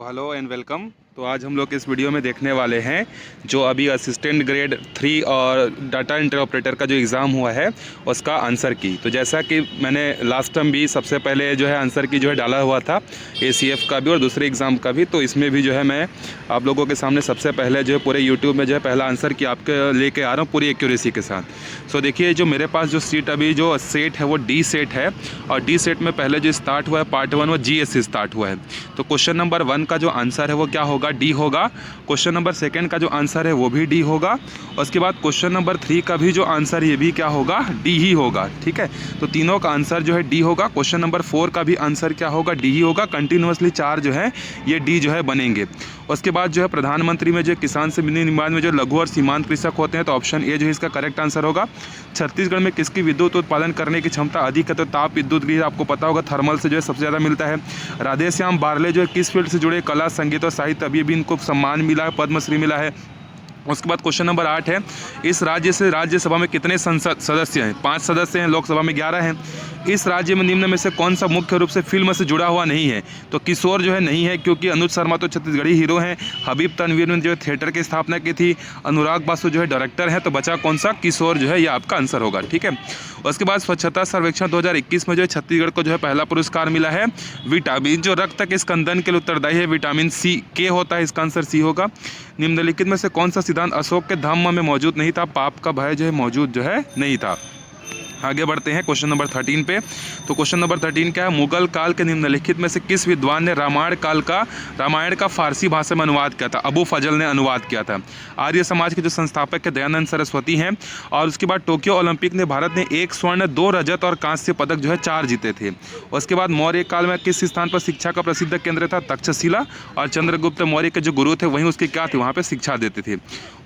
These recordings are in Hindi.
Hello and welcome. तो आज हम लोग इस वीडियो में देखने वाले हैं जो अभी असिस्टेंट ग्रेड 3 और डाटा एंट्री ऑपरेटर का जो एग्ज़ाम हुआ है उसका आंसर की। तो जैसा कि मैंने लास्ट टाइम भी सबसे पहले जो है आंसर की जो है डाला हुआ था ACF का भी और दूसरे एग्ज़ाम का भी, तो इसमें भी जो है मैं आप लोगों के सामने सबसे पहले जो है पूरे यूट्यूब में जो है पहला आंसर की आपके लेके आ रहा हूँ पूरी एक्यूरेसी के साथ। सो देखिए, जो मेरे पास जो सीट अभी जो सेट है वो D सेट है और D सेट में पहले जो स्टार्ट हुआ है पार्ट 1 वो GS से स्टार्ट हुआ है। तो क्वेश्चन नंबर 1 का जो आंसर है वो क्या होगा? डी होगा। क्वेश्चन नंबर 2 का जो आंसर है वो भी डी होगा। उसके बाद क्वेश्चन नंबर 3 का भी जो आंसर ये भी क्या होगा? डी ही होगा। ठीक है, तो तीनों का आंसर जो है डी होगा। क्वेश्चन नंबर 4 का भी आंसर क्या होगा? डी ही होगा। कंटिन्यूसली 4 जो है ये डी जो है बनेंगे। उसके बाद जो है प्रधानमंत्री में जो किसान से निर्माण में जो लघु और सीमांत कृषक होते हैं, तो ऑप्शन ए जो है इसका करेक्ट आंसर होगा। छत्तीसगढ़ में किसकी विद्युत उत्पादन करने की क्षमता अधिक है? तो ताप विद्युत गृह आपको पता होगा, थर्मल से जो है सबसे ज़्यादा मिलता है। राधेश्याम बारले जो है किस फील्ड से जुड़े? कला, संगीत और साहित्य। अभी भी इनको सम्मान मिला है, पद्मश्री मिला है। उसके बाद क्वेश्चन नंबर 8 है, इस राज्य से राज्यसभा में कितने संसद सदस्य हैं? 5 सदस्य हैं, लोकसभा में 11 हैं। इस राज्य में निम्न में से कौन सा मुख्य रूप से फिल्म से जुड़ा हुआ नहीं है? तो किशोर जो है नहीं है, क्योंकि अनुज शर्मा तो छत्तीसगढ़ी हीरो हैं। हबीब तनवीर ने जो है थिएटर की स्थापना की थी। अनुराग बासु जो है डायरेक्टर है। तो बचा कौन सा? किशोर जो है ये आपका आंसर होगा। ठीक है, उसके बाद स्वच्छता सर्वेक्षण 2021 में जो है छत्तीसगढ़ को जो है पहला पुरस्कार मिला है विटामिन, जो रक्त के स्कंदन के लिए उत्तरदायी है। विटामिन सी के होता है, इसका आंसर सी होगा। निम्नलिखित में से कौन सा सिद्धांत अशोक के धम्म में मौजूद नहीं था? पाप का भय जो है मौजूद जो है नहीं था। आगे बढ़ते हैं क्वेश्चन नंबर 13 पे। तो क्वेश्चन नंबर 13 क्या है? मुगल काल के निम्नलिखित में से किस विद्वान ने रामायण का फारसी भाषा में अनुवाद किया था? अबू फजल ने अनुवाद किया था। आर्य समाज के जो संस्थापक के दयानंद सरस्वती हैं। और उसके बाद टोक्यो ओलंपिक में भारत ने 1 स्वर्ण 2 रजत और कांस्य पदक जो है 4 जीते थे। उसके बाद मौर्य काल में किस स्थान पर शिक्षा का प्रसिद्ध केंद्र था? तक्षशिला। और चंद्रगुप्त मौर्य के जो गुरु थे वहीं उसके क्या थे? वहाँ पर शिक्षा देते थे।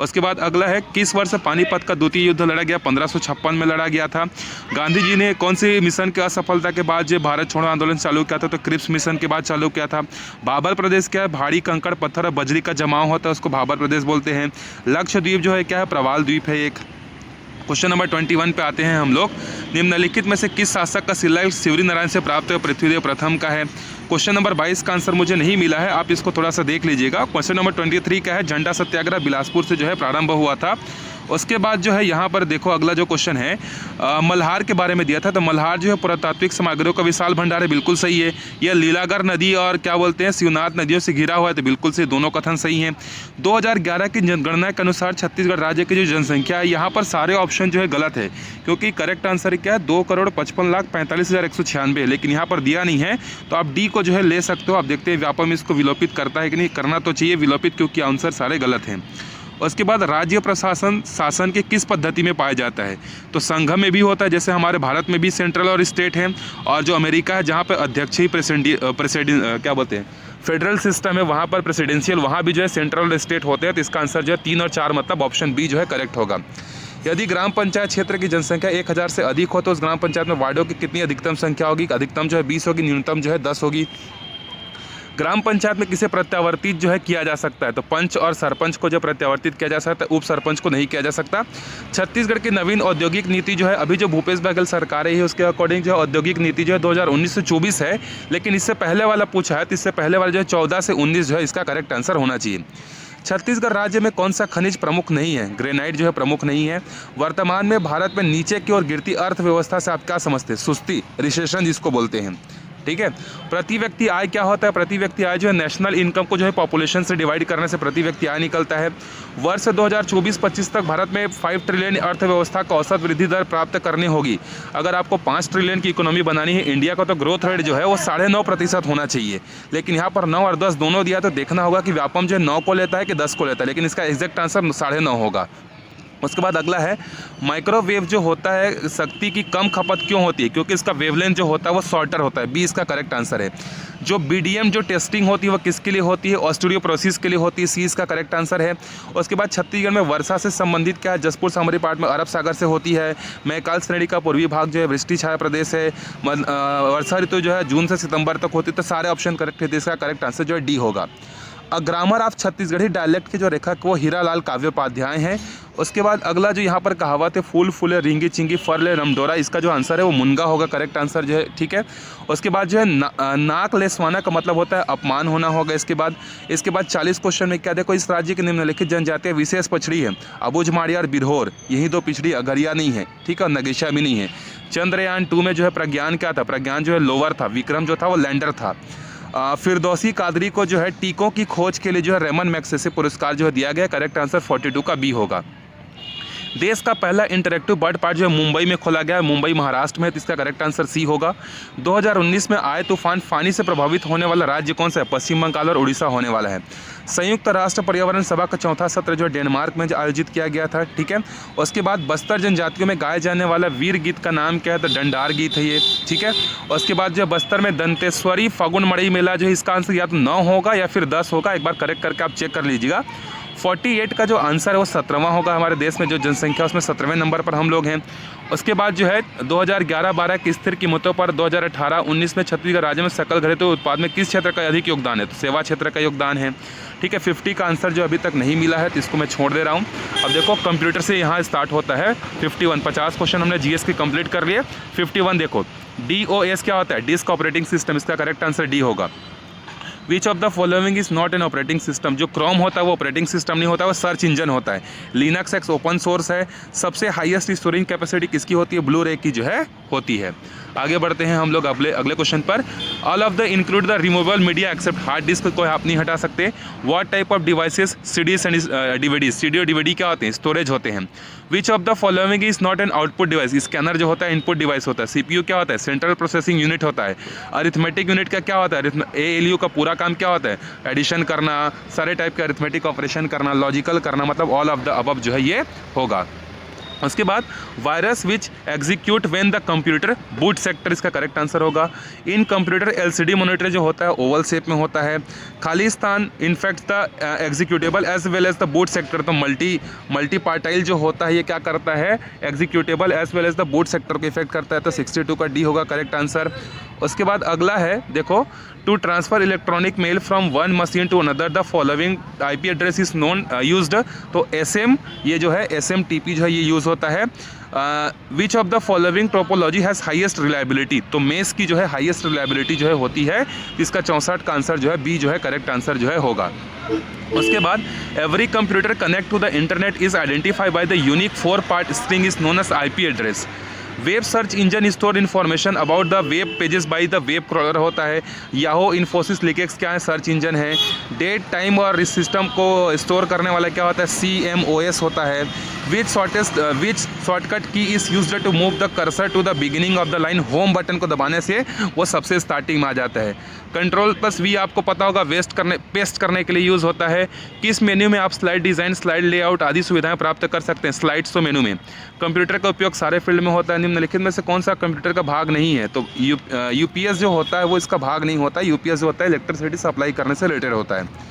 उसके बाद अगला है, किस वर्ष पानीपत का द्वितीय युद्ध लड़ा गया? 1556 में लड़ा गया था। गांधी जी ने कौन से मिशन की असफलता के बाद जो भारत छोड़ो आंदोलन चालू किया था? तो क्रिप्स मिशन के बाद चालू किया था। भाबर प्रदेश क्या है? भारी कंकड़ पत्थर और बजरी का जमाव होता है, उसको भाबर प्रदेश बोलते हैं। लक्षद्वीप जो है क्या है? प्रवाल द्वीप है एक। क्वेश्चन नंबर 21 पे आते हैं हम लोग। निम्नलिखित में से किस शासक का शिलालेख शिवरी नारायण से प्राप्त है? पृथ्वीदेव प्रथम का है। क्वेश्चन नंबर 22 का आंसर मुझे नहीं मिला है, आप इसको थोड़ा सा देख लीजिएगा। क्वेश्चन नंबर 23 का है, झंडा सत्याग्रह बिलासपुर से जो है प्रारंभ हुआ था। उसके बाद जो है यहाँ पर देखो अगला जो क्वेश्चन है मल्हार के बारे में दिया था। तो मल्हार जो है पुरातात्विक सामग्रियों का विशाल भंडार है, बिल्कुल सही है। यह लीलागर नदी और क्या बोलते हैं शिवनाथ नदियों से घिरा हुआ है, तो बिल्कुल सही, दोनों कथन सही हैं। 2011 की जनगणना के अनुसार छत्तीसगढ़ राज्य की जो जनसंख्या है, यहाँ पर सारे ऑप्शन जो है गलत है, क्योंकि करेक्ट आंसर क्या है? 2,55,45,196 है, लेकिन यहाँ पर दिया नहीं है। तो आप डी को जो है ले सकते हो। आप देखते हैं व्यापम इसको विलोपित करता है कि नहीं, करना तो चाहिए विलोपित, क्योंकि आंसर सारे गलत हैं। उसके बाद राज्य प्रशासन शासन के किस पद्धति में पाया जाता है? तो संघ में भी होता है, जैसे हमारे भारत में भी सेंट्रल और स्टेट है। और जो अमेरिका है जहाँ पर अध्यक्ष ही प्रेसिडेंट क्या बोलते हैं फेडरल सिस्टम है, वहाँ पर प्रेसिडेंशियल, वहाँ भी जो है सेंट्रल और स्टेट होते हैं। तो इसका आंसर जो है 3 और 4 मतलब ऑप्शन बी जो है करेक्ट होगा। यदि ग्राम पंचायत क्षेत्र की जनसंख्या 1000 से अधिक हो तो उस ग्राम पंचायत में वार्डों की कितनी अधिकतम संख्या होगी? अधिकतम जो है 20 होगी, न्यूनतम जो है 10 होगी। ग्राम पंचायत में किसे प्रत्यावर्तित जो है किया जा सकता है? तो पंच और सरपंच को जो प्रत्यावर्तित किया जा सकता है, उप सरपंच को नहीं किया जा सकता। छत्तीसगढ़ की नवीन औद्योगिक नीति जो है, अभी जो भूपेश बघेल सरकार है उसके अकॉर्डिंग जो है औद्योगिक नीति जो है 2019 से 24 है, लेकिन इससे पहले वाला पूछा है, तो इससे पहले वाला जो है 14 से 19 जो है इसका करेक्ट आंसर होना चाहिए। छत्तीसगढ़ राज्य में कौन सा खनिज प्रमुख नहीं है? ग्रेनाइट जो है प्रमुख नहीं है। वर्तमान में भारत में नीचे की ओर गिरती अर्थव्यवस्था से आप क्या समझते हैं? सुस्ती, रिसेशन जिसको बोलते हैं। ठीक है, प्रति व्यक्ति आय क्या होता है? प्रति व्यक्ति आय जो है नेशनल इनकम को जो है पॉपुलेशन से डिवाइड करने से प्रति व्यक्ति आय निकलता है। वर्ष 2024-25 तक भारत में 5 ट्रिलियन अर्थव्यवस्था का औसत वृद्धि दर प्राप्त करनी होगी। अगर आपको 5 ट्रिलियन की इकोनॉमी बनानी है इंडिया का, तो ग्रोथ रेट जो है वो 9.5% होना चाहिए। लेकिन यहाँ पर 9 और 10 दोनों दिया, तो देखना होगा कि व्यापम जो है 9 को लेता है कि 10 को लेता है, लेकिन इसका एग्जैक्ट आंसर 9.5 होगा। उसके बाद अगला है, माइक्रोवेव जो होता है शक्ति की कम खपत क्यों होती है? क्योंकि इसका वेवलेंथ जो होता है वो शॉर्टर होता है, बी इसका करेक्ट आंसर है। जो BDM जो टेस्टिंग होती है वो किसके लिए होती है? ऑस्ट्रेलियो प्रोसेस के लिए होती है, सी इसका करेक्ट आंसर है। उसके बाद छत्तीसगढ़ में वर्षा से संबंधित क्या है? जसपुर सामरी पार्ट में अरब सागर से होती है। मैकाल श्रेणी का पूर्वी भाग जो है वृष्टि छाया प्रदेश है। वर्षा ऋतु जो है जून से सितंबर तक होती है। तो सारे ऑप्शन करेक्ट है, तो इसका करेक्ट आंसर जो है डी होगा। A grammar of Chhattisgarhi dialect के जो लेखक वो हीरालाल काव्योपाध्याय हैं। उसके बाद अगला जो यहाँ पर कहावत है, फूल फूले रिंगी चिंगी फरले रमडोरा, इसका जो आंसर है वो मुनगा होगा, करेक्ट आंसर जो है, ठीक है। उसके बाद जो है नाक लेसवाना का मतलब होता है अपमान होना होगा। इसके बाद 40 क्वेश्चन में क्या देखो, इस राज्य की निम्नलिखित जनजातियाँ विशेष पछड़ी है। अबुझ माड़िया और बिरहोर, यही दो पिछड़ी, अगरिया नहीं है, ठीक है, और नगेशा भी नहीं है। चंद्रयान 2 में जो है प्रज्ञान क्या था, प्रज्ञान जो है लोअर था, विक्रम जो था वो लैंडर था। फिरदौसी कादरी को जो है टीकों की खोज के लिए जो है रेमन मैग्सेसे पुरस्कार जो है दिया गया, करेक्ट आंसर 42 का बी होगा। देश का पहला इंटरेक्टिव बर्ड पार्क जो है मुंबई में खोला गया है, मुंबई महाराष्ट्र में, तो इसका करेक्ट आंसर सी होगा। 2019 में आए तूफान फानी से प्रभावित होने वाला राज्य कौन सा है, पश्चिम बंगाल और उड़ीसा होने वाला है। संयुक्त राष्ट्र पर्यावरण सभा का चौथा सत्र जो डेनमार्क में आयोजित किया गया था, ठीक है। उसके बाद बस्तर जनजातियों में गाए जाने वाला वीर गीत का नाम क्या है, तो डंडार गीत है ये, ठीक है। उसके बाद जो बस्तर में दंतेश्वरी फागुन मड़ई मेला जो है, इसका आंसर या तो 9 होगा या फिर 10 होगा, एक बार करेक्ट करके आप चेक कर लीजिएगा। 48 का जो आंसर है वो 17वां होगा। हमारे देश में जो जनसंख्या उसमें 17वें नंबर पर हम लोग हैं। उसके बाद जो है 2011-12 की स्थिर कीमतों पर 2018-19 में छत्तीसगढ़ राज्य में सकल घरेलू उत्पाद में किस क्षेत्र का अधिक योगदान है, तो सेवा क्षेत्र का योगदान है, ठीक है। 50 का आंसर जो अभी तक नहीं मिला है तो इसको मैं छोड़ दे रहा हूँ। अब देखो कंप्यूटर से यहाँ स्टार्ट होता है 51, 50 क्वेश्चन हमने जीएस की कंप्लीट कर लिए। 51 देखो, DOS क्या होता है, डिस्क ऑपरेटिंग सिस्टम, इसका करेक्ट आंसर डी होगा। विच of the following is not an operating system, जो क्रोम होता है वो ऑपरेटिंग सिस्टम नहीं होता, वो सर्च इंजन होता है। लिनक्स एक्स ओपन सोर्स है। सबसे हाईएस्ट स्टोरेज कैपेसिटी किसकी होती है, ब्लू रे की जो है होती है। आगे बढ़ते हैं हम लोग अगले क्वेश्चन पर। All of the include the removable media except hard disk को आप नहीं हटा सकते। What type of devices, CDs and DVD, CD और डीवीडी क्या होते हैं, स्टोरेज होते हैं। Which of the following is not an output device, scanner जो होता है इनपुट डिवाइस होता है। सीपीयू क्या होता है, सेंट्रल प्रोसेसिंग यूनिट होता है। अरिथमेटिक यूनिट का क्या होता है, ALU का पूरा काम क्या होता है, एडिशन करना, सारे टाइप के अरिथमेटिक ऑपरेशन करना, लॉजिकल करना, मतलब ऑल ऑफ द अबव जो है ये होगा। उसके बाद virus which execute when the computer boot sector, इसका करेक्ट आंसर होगा। इन कंप्यूटर LCD मॉनिटर जो होता है ओवल शेप में होता है। खाली स्थान in fact the executable as well as the boot sector, तो मल्टी पार्टाइल जो होता है ये क्या करता है, executable as well as the boot sector को इफेक्ट करता है, तो 62 का डी होगा करेक्ट आंसर। उसके बाद अगला है देखो, to transfer electronic mail from one machine to another the following IP address is known used, तो SM ये जो है SMTP जो है ये यूज़ होता है। विच of the following topology has highest reliability, तो मेस की जो है हाईएस्ट रिलायबिलिटी जो है होती है, इसका 64 का आंसर जो है बी जो है करेक्ट आंसर जो है होगा। उसके बाद every computer connect to the internet is identified by the unique 4 part string is known as IP address. Web search engine store information about the web pages by the web crawler होता है। याहो इन्फोसिस लिकेक्स क्या है, सर्च इंजन है। डेट टाइम और इस सिस्टम को स्टोर करने वाला क्या होता है, CMOS होता है। Which shortcut key is used to move the cursor to the beginning of the line, home button को दबाने से वो सबसे स्टार्टिंग में आ जाता है। Ctrl+V आपको पता होगा पेस्ट करने के लिए यूज़ होता है। किस मेन्यू में आप स्लाइड डिज़ाइन, स्लाइड लेआउट आदि सुविधाएं प्राप्त कर सकते हैं, स्लाइड्स तो मेनू में। कंप्यूटर का उपयोग सारे फील्ड में होता है। निम्नलिखित में से कौन सा कंप्यूटर का भाग नहीं है, तो UPS जो होता है वो इसका भाग नहीं होता। UPS जो होता है इलेक्ट्रिसिटी सप्लाई करने से रिलेटेड होता है।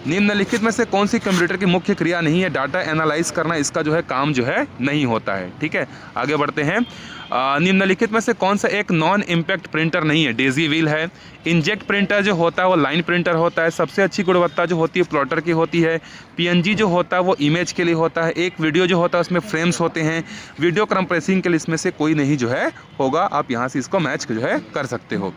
निम्नलिखित में से कौन सी कंप्यूटर की मुख्य क्रिया नहीं है, डाटा एनालाइज करना, इसका जो है काम जो है नहीं होता है, ठीक है। आगे बढ़ते हैं। निम्नलिखित में से कौन सा एक नॉन इम्पैक्ट प्रिंटर नहीं है, डेजी व्हील है। इंजेक्ट प्रिंटर जो होता है वो लाइन प्रिंटर होता है। सबसे अच्छी गुणवत्ता जो होती है प्लॉटर की होती है। PNG जो होता है वो इमेज के लिए होता है। एक वीडियो जो होता है उसमें फ्रेम्स होते हैं। वीडियो कंप्रेसिंग के लिए इसमें से कोई नहीं जो है होगा, आप यहाँ से इसको मैच जो है कर सकते हो।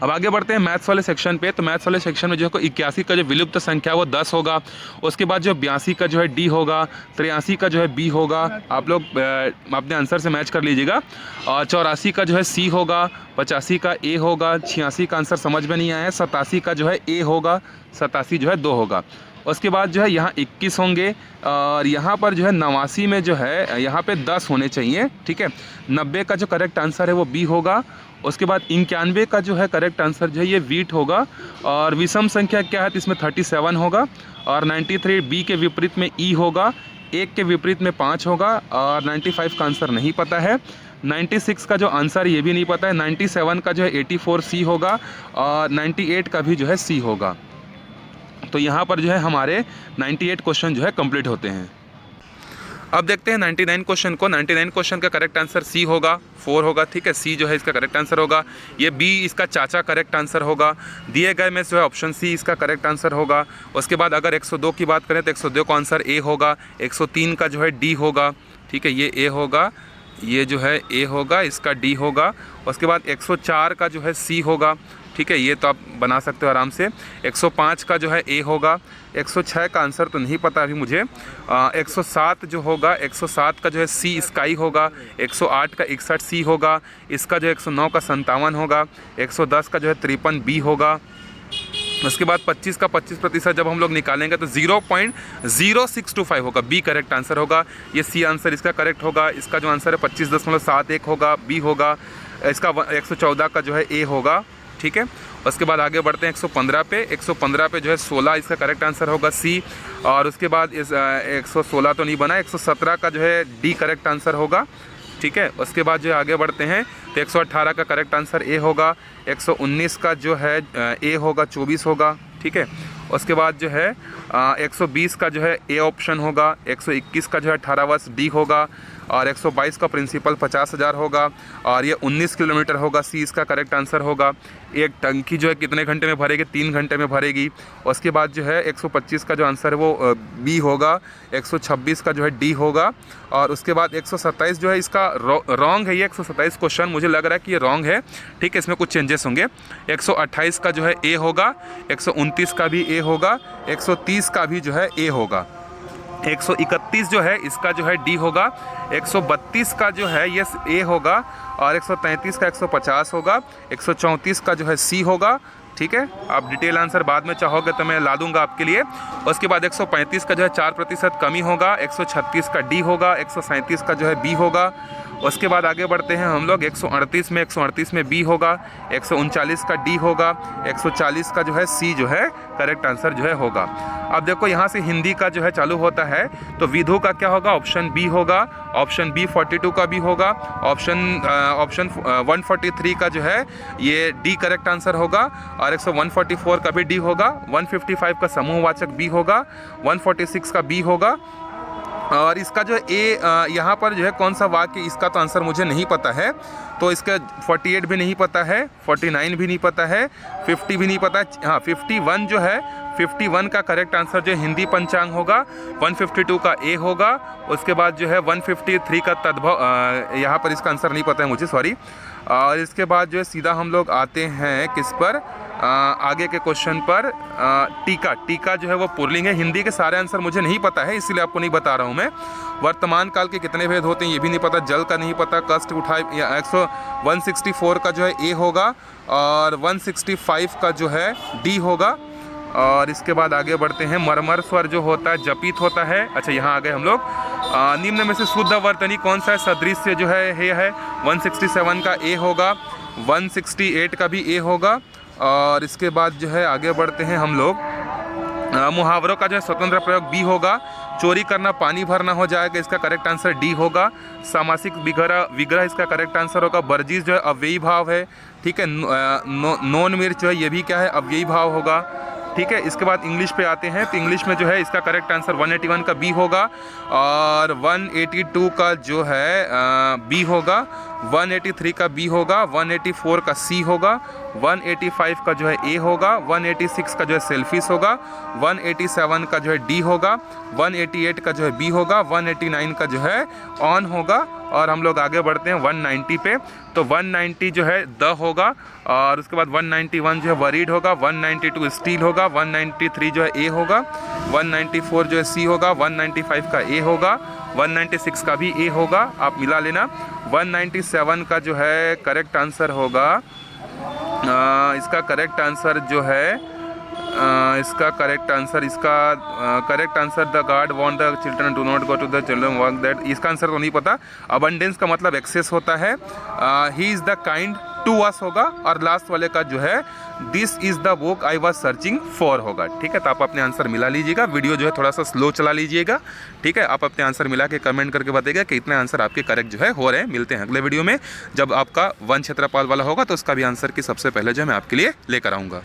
अब आगे बढ़ते हैं मैथ्स वाले सेक्शन पे। तो मैथ्स वाले सेक्शन में जो है 81 का जो विलुप्त संख्या वो 10 होगा। उसके बाद जो 82 का जो है D होगा। 83 का जो है B होगा, आप लोग अपने आंसर से मैच कर लीजिएगा। और 84 का जो है C होगा। 85 का A होगा। 86 का आंसर समझ में नहीं आया है। 87 का जो है A होगा। 87 जो है 2 होगा। उसके बाद जो है यहाँ 21 होंगे और यहाँ पर जो है 89 में जो है यहाँ पे 10 होने चाहिए, ठीक है। 90 का जो करेक्ट आंसर है वो B होगा। उसके बाद 91 का जो है करेक्ट आंसर जो है ये वीट होगा। और विषम संख्या क्या है, तो इसमें 37 होगा। और 93 B के विपरीत में E होगा। 1 के विपरीत में 5 होगा। और 95 का आंसर नहीं पता है। 96 का जो आंसर ये भी नहीं पता है। 97 का जो है 84 C होगा। और 98 का भी जो है C होगा। तो यहाँ पर जो है हमारे 98 क्वेश्चन जो है कंप्लीट होते हैं। अब देखते हैं 99 क्वेश्चन को। 99 क्वेश्चन का करेक्ट आंसर सी होगा, 4 होगा, ठीक है। सी जो है इसका करेक्ट आंसर होगा। ये बी इसका चाचा करेक्ट आंसर होगा। दिए गए में जो है ऑप्शन सी इसका करेक्ट आंसर होगा। उसके बाद अगर 102 की बात करें तो 102 का आंसर ए होगा। 103 का जो है डी होगा, ठीक है, ये ए होगा, ये जो है ए होगा, इसका डी होगा। उसके बाद 104 का जो है सी होगा, ठीक है, ये तो आप बना सकते हो आराम से। 105 का जो है ए होगा। 106 का आंसर तो नहीं पता अभी मुझे। 107 जो होगा, 107 का जो है सी स्काई होगा। 108 का 61 सी होगा। इसका जो 109 का 57 होगा। 110 का जो है 53 बी होगा। उसके बाद 25 का 25% जब हम लोग निकालेंगे तो 0.0625 होगा, बी करेक्ट आंसर होगा। ये सी आंसर इसका करेक्ट होगा। इसका जो आंसर है 25.71 होगा, बी होगा। इसका 114 का जो है ए होगा, ठीक है। उसके बाद आगे बढ़ते हैं 115 पे। 115 पे जो है 16 इसका करेक्ट आंसर होगा, सी। और उसके बाद इस 116 तो नहीं बना, 117 का जो है डी करेक्ट आंसर होगा, ठीक है। उसके बाद जो आगे बढ़ते हैं तो 118 का करेक्ट आंसर ए होगा। 119 का जो है ए होगा, 24 होगा, ठीक है। उसके बाद जो है 120 का जो है ए ऑप्शन होगा। 121 का जो है 18 वर्ष डी होगा। और 122 का प्रिंसिपल 50,000 होगा। और ये 19 किलोमीटर होगा, सी इसका करेक्ट आंसर होगा। एक टंकी जो है कितने घंटे में भरेगी? 3 घंटे में भरेगी। उसके बाद जो है 125 का जो आंसर है वो बी होगा। 126 का जो है डी होगा। और उसके बाद 127 जो है इसका रॉन्ग है। ये 127 क्वेश्चन मुझे लग रहा है कि ये रॉन्ग है, ठीक है, इसमें कुछ चेंजेस होंगे। 128 का जो है ए होगा। 129 का भी ए होगा। 130 का भी जो है ए होगा। 131 जो है इसका जो है डी होगा। 132 का जो है ये ए होगा। और 133 का 150 होगा। 134 का जो है सी होगा, ठीक है। आप डिटेल आंसर बाद में चाहोगे तो मैं ला दूंगा आपके लिए। उसके बाद 135 का जो है 4% कमी होगा। 136 का डी होगा। 137 का जो है बी होगा। उसके बाद आगे बढ़ते हैं हम लोग 138 में बी होगा। 139 का डी होगा। 140 का जो है सी जो है करेक्ट आंसर जो है होगा। अब देखो यहाँ से हिंदी का जो है चालू होता है तो विधु का क्या होगा? ऑप्शन बी होगा। ऑप्शन बी 42 का भी होगा। ऑप्शन 143 का जो है ये डी करेक्ट आंसर होगा। और 144 का भी डी होगा। 155 का समूहवाचक बी होगा। 146 का बी होगा। और इसका जो ए यहाँ पर जो है कौन सा वाक्य, इसका तो आंसर मुझे नहीं पता है। तो इसका 48 भी नहीं पता है, 49 भी नहीं पता है, 50 भी नहीं पता है। हाँ, 51 जो है, 51 का करेक्ट आंसर जो है हिंदी पंचांग होगा। 152 का ए होगा। उसके बाद जो है 153 का तद्भव, यहाँ पर इसका आंसर नहीं पता है मुझे, सॉरी। और इसके बाद जो है सीधा हम लोग आते हैं किस पर, आगे के क्वेश्चन पर। टीका जो है वो पुल्लिंग है। हिंदी के सारे आंसर मुझे नहीं पता है, इसीलिए आपको नहीं बता रहा हूँ मैं। वर्तमान काल के कितने भेद होते हैं ये भी नहीं पता। जल का नहीं पता। कष्ट उठाए, 164 का जो है ए होगा। और 165 का जो है डी होगा। और इसके बाद आगे बढ़ते हैं। मरमर स्वर जो होता है जपित होता है। अच्छा, यहाँ आ गए हम लोग। निम्न में से शुद्ध वर्तनी कौन सा है? सदृश्य जो है 167 का ए होगा। 168 का भी ए होगा। और इसके बाद जो है आगे बढ़ते हैं हम लोग। मुहावरों का जो है स्वतंत्र प्रयोग बी होगा। चोरी करना पानी भरना हो जाएगा, इसका करेक्ट आंसर डी होगा। सामासिक विग्रह इसका करेक्ट आंसर होगा। बर्जिस जो है अव्ययी भाव है, ठीक है। नॉन मिर्च जो है ये भी क्या है? अव्ययी भाव होगा, ठीक है। इसके बाद इंग्लिश पे आते हैं तो इंग्लिश में जो है इसका करेक्ट आंसर 181 का बी होगा। और 182 का जो है बी होगा। 183 का बी होगा। 184 का सी होगा। 185 का जो है ए होगा। 186 का जो है सेल्फिश होगा। 187 का जो है डी होगा। 188 का जो है बी होगा। 189 का जो है ऑन होगा। और हम लोग आगे बढ़ते हैं 190 पे। तो 190 जो है द होगा। और उसके बाद 191 जो है वरीड होगा। 192 स्टील होगा। 193 जो है ए होगा। 194 जो है सी होगा। 195 का ए होगा। 196 का भी ए होगा, आप मिला लेना। 197 का जो है करेक्ट आंसर होगा, इसका करेक्ट आंसर जो है इसका correct answer the god want the children do not go to the children work that, इसका आंसर तो नहीं पता। अबंडेंस का मतलब एक्सेस होता है। He is the kind to us होगा। और लास्ट वाले का जो है this is the book I was searching for होगा, ठीक है। तो आप अपने आंसर मिला लीजिएगा। वीडियो जो है थोड़ा सा स्लो चला लीजिएगा, ठीक है। आप अपने आंसर मिला के कमेंट करके बताइएगा कि इतने आंसर आपके करेक्ट जो है हो रहे हैं। मिलते हैं अगले वीडियो में, जब आपका वन क्षेत्रपाल वाला होगा तो उसका भी आंसर की सबसे पहले जो है मैं आपके लिए लेकर आऊँगा।